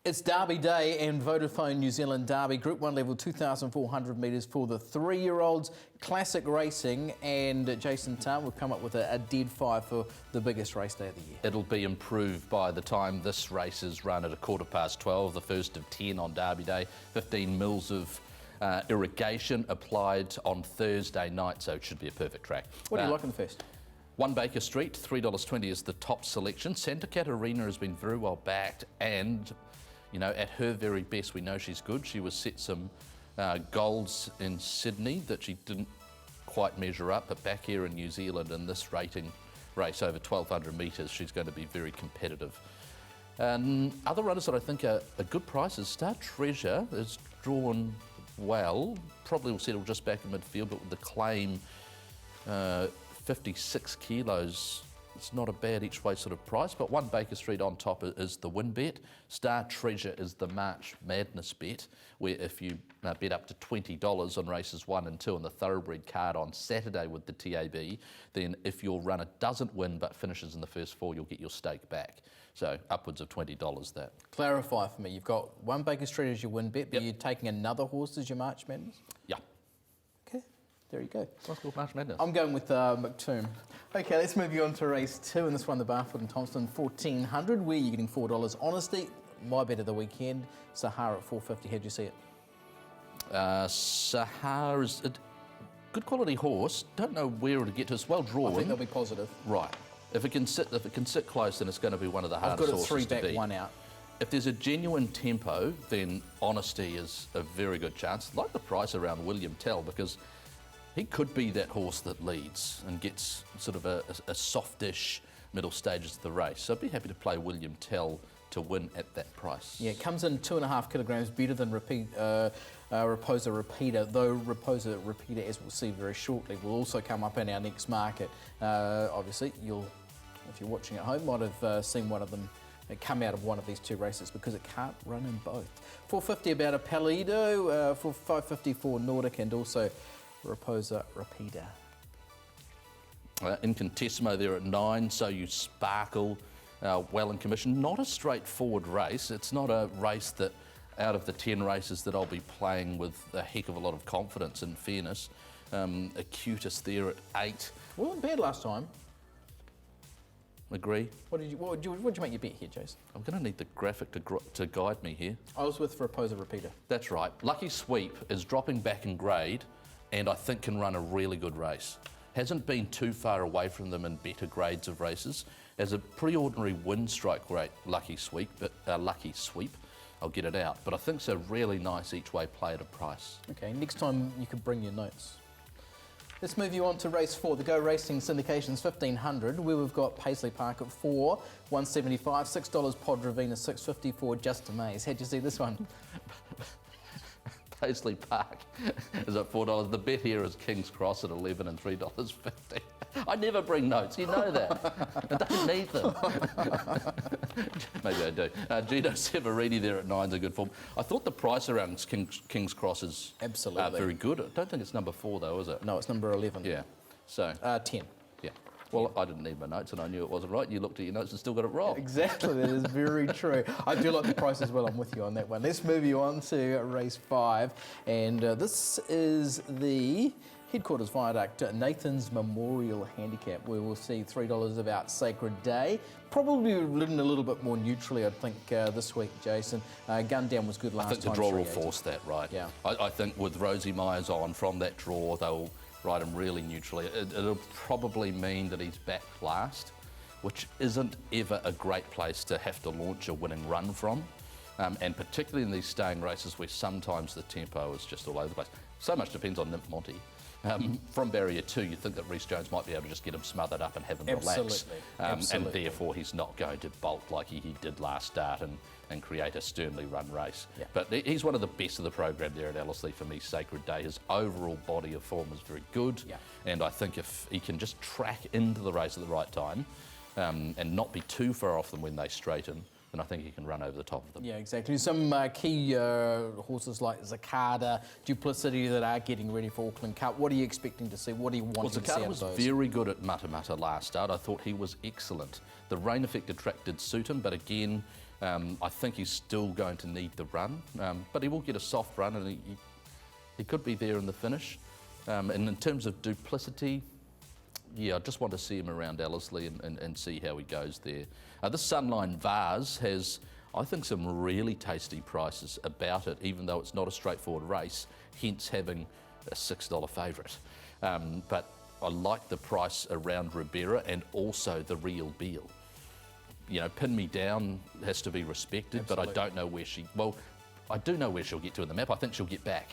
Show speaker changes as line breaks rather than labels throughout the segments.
It's Derby Day and Vodafone New Zealand Derby, Group 1 level 2,400 metres for the 3-year-olds. Classic racing, and Jason Tarn will come up with a dead five for the biggest race day of the year.
It'll be improved by the time this race is run at 12:15, the first of 10 on Derby Day. 15 mils of irrigation applied on Thursday night, so it should be a perfect track.
What do you like in the first?
1 Baker Street, $3.20 is the top selection. Santa Catarina has been very well backed, and you know, at her very best, we know she's good. She was set some goals in Sydney that she didn't quite measure up, but back here in New Zealand in this rating race over 1,200 metres, she's going to be very competitive. Other runners that I think are good prices, Star Treasure is drawn well, probably will settle just back in midfield, but with the claim 56 kilos, it's not a bad each way sort of price, but 1 Baker Street on top is the win bet. Star Treasure is the March Madness bet, where if you bet up to $20 on races 1 and 2 on the Thoroughbred card on Saturday with the TAB, then if your runner doesn't win but finishes in the first 4, you'll get your stake back. So upwards of $20 there.
Clarify for me, you've got 1 Baker Street as your win bet, but
Yep.
you're taking another horse as your March Madness?
Yeah.
Okay, there you go.
What's called March Madness?
I'm going with McToomb. Okay, let's move you on to race 2, and this one, the Barfoot and Thompson 1400, where you're getting $4. Honesty, my bet of the weekend, Sahara at 450. How'd you see it?
Sahara's a good quality horse. Don't know where it'll get to. It's well drawn.
I think they'll be positive.
Right. If it can sit close, then it's going to be one of the
I've
hardest
got it
horses
3
to
back,
beat.
1 out.
If there's a genuine tempo, then Honesty is a very good chance. Like the price around William Tell, because he could be that horse that leads and gets sort of a softish middle stages of the race. So I'd be happy to play William Tell to win at that price.
Yeah, it comes in 2.5 kilograms better than Raposa Repeater, though Raposa Repeater, as we'll see very shortly, will also come up in our next market. Obviously, if you're watching at home, might have seen one of them come out of one of these 2 races, because it can't run in both. 450 about a Palido, for 550 for Nordic, and also Raposa Repeater.
Incontessimo there at 9, So You Sparkle, well in commission. Not a straightforward race. It's not a race that, out of the 10 races, that I'll be playing with a heck of a lot of confidence, in fairness. Acutus there at 8.
We weren't bad last time.
Agree.
What did you make your bet here, Jason?
I'm going to need the graphic to guide me here.
I was with Raposa Repeater.
That's right. Lucky Sweep is dropping back in grade, and I think can run a really good race. Hasn't been too far away from them in better grades of races. Has a pretty ordinary win strike rate, Lucky Sweep, I'll get it out. But I think it's a really nice each way play at a price.
Okay, next time you could bring your notes. Let's move you on to race 4, the Go Racing Syndications 1500, where we've got Paisley Park at 4, 175, $6 Pod Ravina, 650 for Just Amaze. How'd you see this one?
Paisley Park is at $4. The bet here is King's Cross at 11 and $3.50. I never bring notes, you know that. I don't need them. Maybe I do. Gino Severini there at 9 is a good form. I thought the price around King's Cross is
absolutely
very good. I don't think it's number 4 though, is it?
No, it's number 11.
Yeah. So
10.
Yeah. Well, I didn't need my notes and I knew it wasn't right. You looked at your notes and still got it wrong.
Exactly, that is very true. I do like the price as well, I'm with you on that one. Let's move you on to race 5, and this is the Headquarters Viaduct Nathan's Memorial Handicap, where we'll see $3 about Sacred Day. Probably ridden a little bit more neutrally, I think, this week, Jason. Gun Down was good last time.
I think the draw will force that, right?
Yeah.
I think with Rosie Myers on from that draw, they'll ride him really neutrally. It'll probably mean that he's back last, which isn't ever a great place to have to launch a winning run from. And particularly in these staying races where sometimes the tempo is just all over the place. So much depends on Nymph Monty. From barrier 2, you think that Rhys Jones might be able to just get him smothered up and have him relax.
Absolutely.
And therefore he's not going to bolt like he did last start and create a sternly run race.
Yeah.
But he's one of the best of the program there at Ellerslie for me, Sacred Day. His overall body of form is very good.
Yeah.
And I think if he can just track into the race at the right time and not be too far off them when they straighten, then I think he can run over the top of them.
Yeah, exactly. Some key horses like Zacada, Duplicity that are getting ready for Auckland Cup. What are you expecting to see? What do you want to see out of those?
Zacada was very good at Matamata last start. I thought he was excellent. The rain affected track did suit him, but again, I think he's still going to need the run, but he will get a soft run, and he could be there in the finish. And in terms of duplicity, yeah, I just want to see him around Ellerslie and see how he goes there. This Sunline Vase has, I think, some really tasty prices about it, even though it's not a straightforward race, hence having a $6 favourite. But I like the price around Ribera and also the Real Beal. You know, Pin Me Down has to be respected,
Absolutely.
but I don't know where well, I do know where she'll get to in the map. I think she'll get back.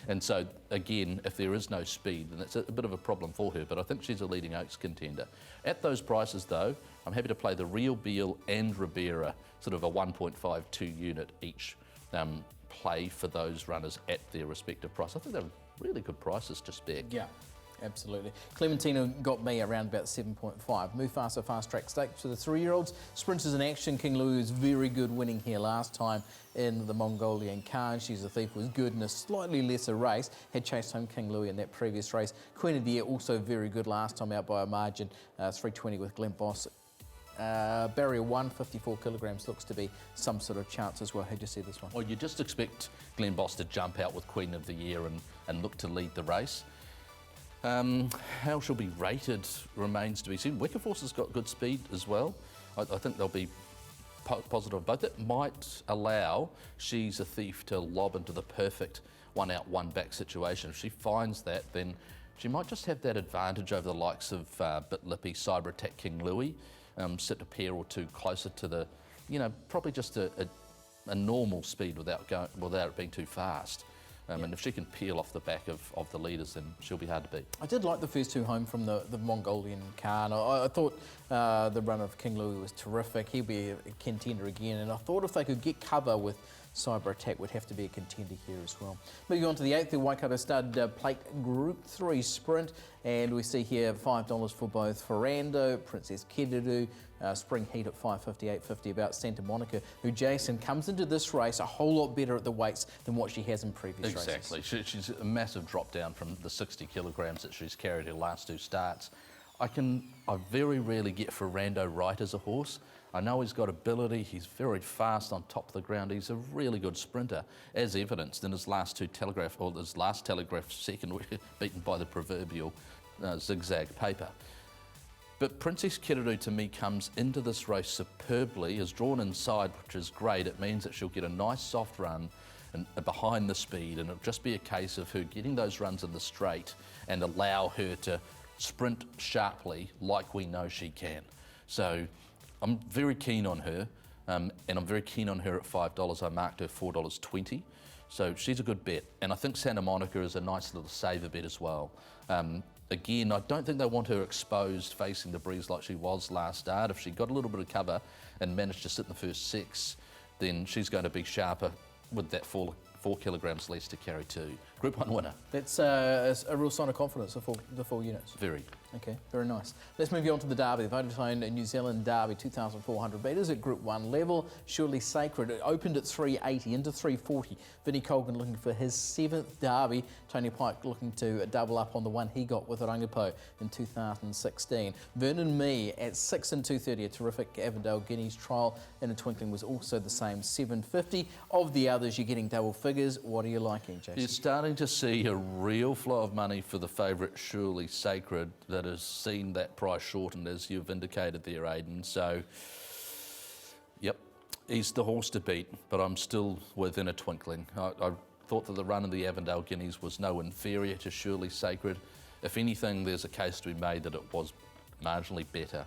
And so, again, if there is no speed, then that's a bit of a problem for her, but I think she's a leading Oaks contender. At those prices, though, I'm happy to play the Real Beal and Ribera, sort of a 1.52 unit each play for those runners at their respective price. I think they're really good prices just back.
Yeah. Absolutely. Clementina got me around about 7.5. Mufasa Fast Track Stakes for the 3-year-olds. Sprinters in action. King Louis was very good, winning here last time in the Mongolian Khan. She's a Thief was good in a slightly lesser race. Had chased home King Louis in that previous race. Queen of the Year also very good last time out by a margin. 320 with Glen Boss. Barrier 1, 54 kilograms, looks to be some sort of chance as well. How'd you see this one?
Well, you just expect Glen Boss to jump out with Queen of the Year and look to lead the race. How she'll be rated remains to be seen. Wickerforce has got good speed as well. I think they'll be positive both. That might allow She's a Thief to lob into the perfect one out, one back situation. If she finds that, then she might just have that advantage over the likes of Bit Lippy, Cyber Attack King Louis, sit a pair or two closer to the, you know, probably just a normal speed without it being too fast. And if she can peel off the back of the leaders, then she'll be hard to beat. I
did like the first two home from the Mongolian Khan. I thought the run of King Louis was terrific. He'll be a contender again. And I thought if they could get cover with Cyber Attack, would have to be a contender here as well. Moving on to the 8th, the Waikato Stud Plate Group 3 Sprint. And we see here $5 for both Ferrando, Princess Kereru, Spring Heat at $5.50, $8.50 about Santa Monica, who, Jason, comes into this race a whole lot better at the weights than what she has in previous races.
Exactly. She's a massive drop down from the 60 kilograms that she's carried her last two starts. I very rarely get Ferrando right as a horse. I know he's got ability, he's very fast on top of the ground, he's a really good sprinter, as evidenced in his last Telegraph second, beaten by the proverbial zigzag paper. But Princess Kereru, to me, comes into this race superbly, is drawn inside, which is great. It means that she'll get a nice soft run and behind the speed, and it'll just be a case of her getting those runs in the straight and allow her to sprint sharply like we know she can. So I'm very keen on her, and I'm very keen on her at $5. I marked her $4.20. So she's a good bet. And I think Santa Monica is a nice little saver bet as well. Again, I don't think they want her exposed facing the breeze like she was last start. If she got a little bit of cover and managed to sit in the first 6, then she's going to be sharper with that 4 kilograms less to carry too. Group 1 winner.
That's a real sign of confidence, the 4 units.
Very.
Okay, very nice. Let's move you on to the Derby, the Vodafone New Zealand Derby, 2,400 metres at Group 1 level. Surely Sacred. It opened at 380 into 340. Vinnie Colgan looking for his 7th Derby. Tony Pike looking to double up on the one he got with Rangipo in 2016. Vernon Mee at 6 and 230, a terrific Avondale Guineas trial in a twinkling was also the same, 750. Of the others, you're getting double figures. What are you liking, Jason?
You're starting to see a real flow of money for the favourite Surely Sacred that has seen that price shortened, as you've indicated there, Aidan. So, yep, he's the horse to beat, but I'm still within a twinkling. I thought that the run of the Avondale Guineas was no inferior to Surely Sacred. If anything, there's a case to be made that it was marginally better.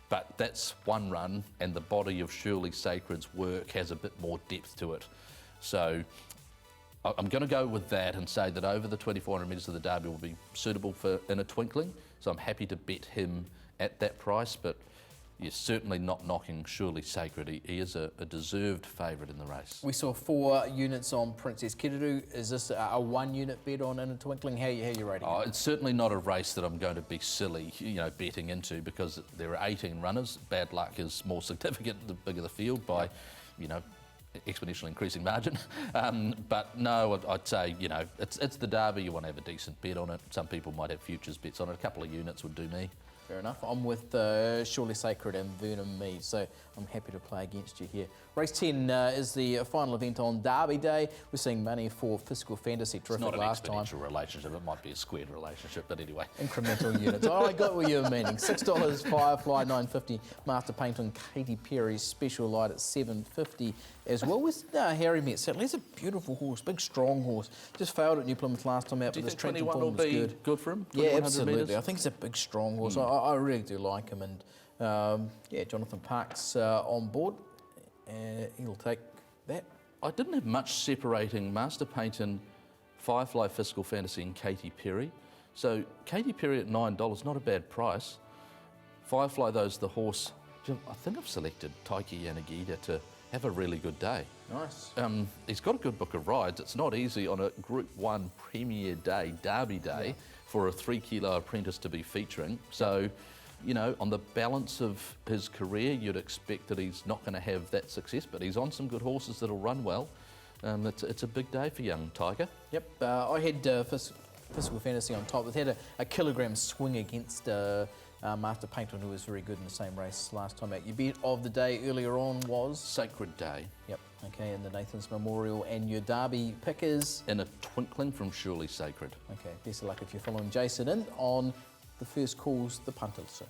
But that's one run, and the body of Surely Sacred's work has a bit more depth to it. So I'm going to go with that and say that over the 2,400 metres of the Derby will be suitable for In a Twinkling. So I'm happy to bet him at that price, but you're certainly not knocking Surely Sacred. He is a deserved favourite in the race.
We saw 4 units on Princess Kereru. Is this a 1 unit bet on In a Twinkling? How are you rating it?
It's certainly not a race that I'm going to be silly, betting into, because there are 18 runners. Bad luck is more significant the bigger the field by, exponentially increasing margin. But no, I'd say, it's the Derby. You want to have a decent bet on it. Some people might have futures bets on it. A couple of units would do me.
Fair enough. I'm with Surely Sacred and Vernon Mead, so I'm happy to play against you here. Race 10 is the final event on Derby Day. We're seeing money for Fiscal Fantasy. Terrific
It's not
last
an
time.
exponential relationship, it might be a squared relationship, but anyway.
Incremental units. Oh, I got what you were meaning. $6 Firefly, $9.50 Master Paint on Katy Perry's special light at $7.50 as well. With Harry Met Saddle. He's a beautiful horse, big strong horse. Just failed at New Plymouth last time out,
Do you
but this
think
Trenton
21 will
form was
be
good.
good for him?
Yeah,
2100
absolutely.
metres?
I think he's a big, strong horse. I really do like him. And yeah, Jonathan Park's on board. He'll take that.
I didn't have much separating Master Paint and Firefly Fiscal Fantasy and Katy Perry. So Katy Perry at $9, not a bad price. Firefly, though, is the horse. I think I've selected Taiki Yanagida to have a really good day.
Nice.
He's got a good book of rides. It's not easy on a Group 1 Premier Day, Derby Day, for a 3 kilo apprentice to be featuring. So, you know, on the balance of his career, you'd expect that he's not going to have that success, but he's on some good horses that'll run well. It's a big day for young Tiger.
Yep. I had Fiscal Fantasy on top. It had a kilogram swing against Master Painter, who was very good in the same race last time out. Your bet of the day earlier on was?
Sacred Day.
Yep. Okay, and the Nathan's Memorial. And your Derby pick is?
In a Twinkling from Surely Sacred.
Okay, best of luck if you're following Jason in on the first calls, the punters. So.